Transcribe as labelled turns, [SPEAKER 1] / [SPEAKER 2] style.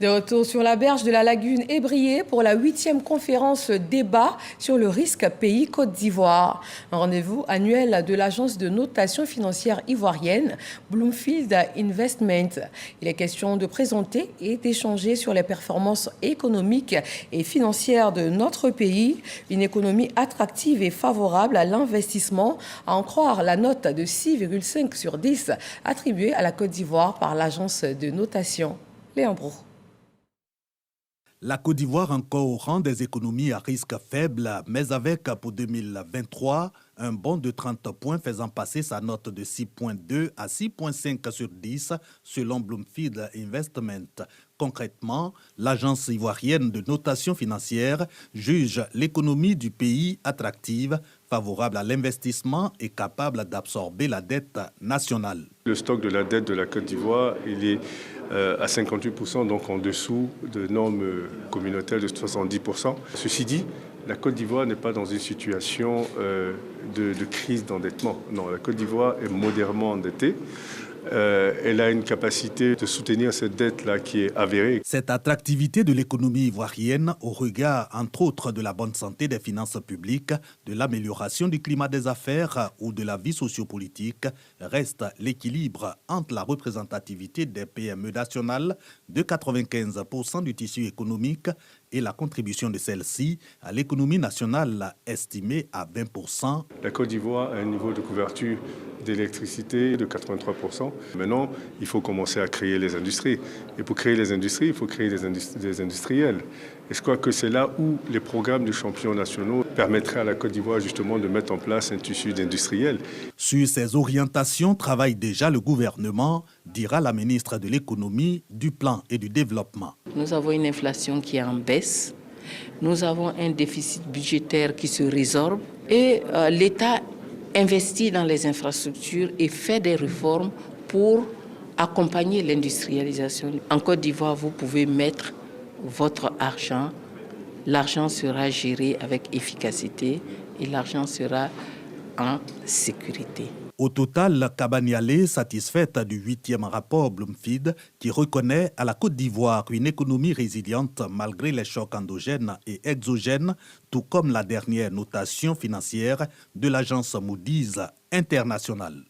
[SPEAKER 1] De retour sur la berge de la lagune Ébrié pour la 8e conférence débat sur le risque pays Côte d'Ivoire. Un rendez-vous annuel de l'agence de notation financière ivoirienne Bloomfield Investment. Il est question de présenter et d'échanger sur les performances économiques et financières de notre pays. Une économie attractive et favorable à l'investissement, à en croire la note de 6,5 sur 10 attribuée à la Côte d'Ivoire par l'agence de notation. Léon Brou.
[SPEAKER 2] La Côte d'Ivoire encore au rang des économies à risque faible, mais avec pour 2023 un bond de 30 points faisant passer sa note de 6,2 à 6,5 sur 10 selon Bloomfield Investment. Concrètement, l'agence ivoirienne de notation financière juge l'économie du pays attractive, favorable à l'investissement et capable d'absorber la dette nationale.
[SPEAKER 3] Le stock de la dette de la Côte d'Ivoire, il est à 58%, donc en dessous de normes communautaires de 70%. Ceci dit, la Côte d'Ivoire n'est pas dans une situation de crise d'endettement. Non, la Côte d'Ivoire est modérément endettée. Elle a une capacité de soutenir cette dette-là qui est avérée.
[SPEAKER 2] Cette attractivité de l'économie ivoirienne, au regard entre autres de la bonne santé des finances publiques, de l'amélioration du climat des affaires ou de la vie sociopolitique, reste l'équilibre entre la représentativité des PME nationales de 95% du tissu économique et la contribution de celle-ci à l'économie nationale estimée à 20%.
[SPEAKER 3] La Côte d'Ivoire a un niveau de couverture d'électricité de 83%. Maintenant, il faut commencer à créer les industries. Et pour créer les industries, il faut créer des industriels. Et je crois que c'est là où les programmes de champions nationaux permettraient à la Côte d'Ivoire justement de mettre en place un tissu d'industriels.
[SPEAKER 2] Sur ces orientations travaille déjà le gouvernement, dira la ministre de l'Économie, du Plan et du Développement.
[SPEAKER 4] Nous avons une inflation qui est en baisse. Nous avons un déficit budgétaire qui se résorbe. Et l'État investit dans les infrastructures et fait des réformes pour accompagner l'industrialisation. En Côte d'Ivoire, vous pouvez mettre votre argent. L'argent sera géré avec efficacité et l'argent sera en sécurité.
[SPEAKER 2] Au total, Kabaniale, satisfaite du 8e rapport Bloomfield, qui reconnaît à la Côte d'Ivoire une économie résiliente malgré les chocs endogènes et exogènes, tout comme la dernière notation financière de l'agence Moody's internationale.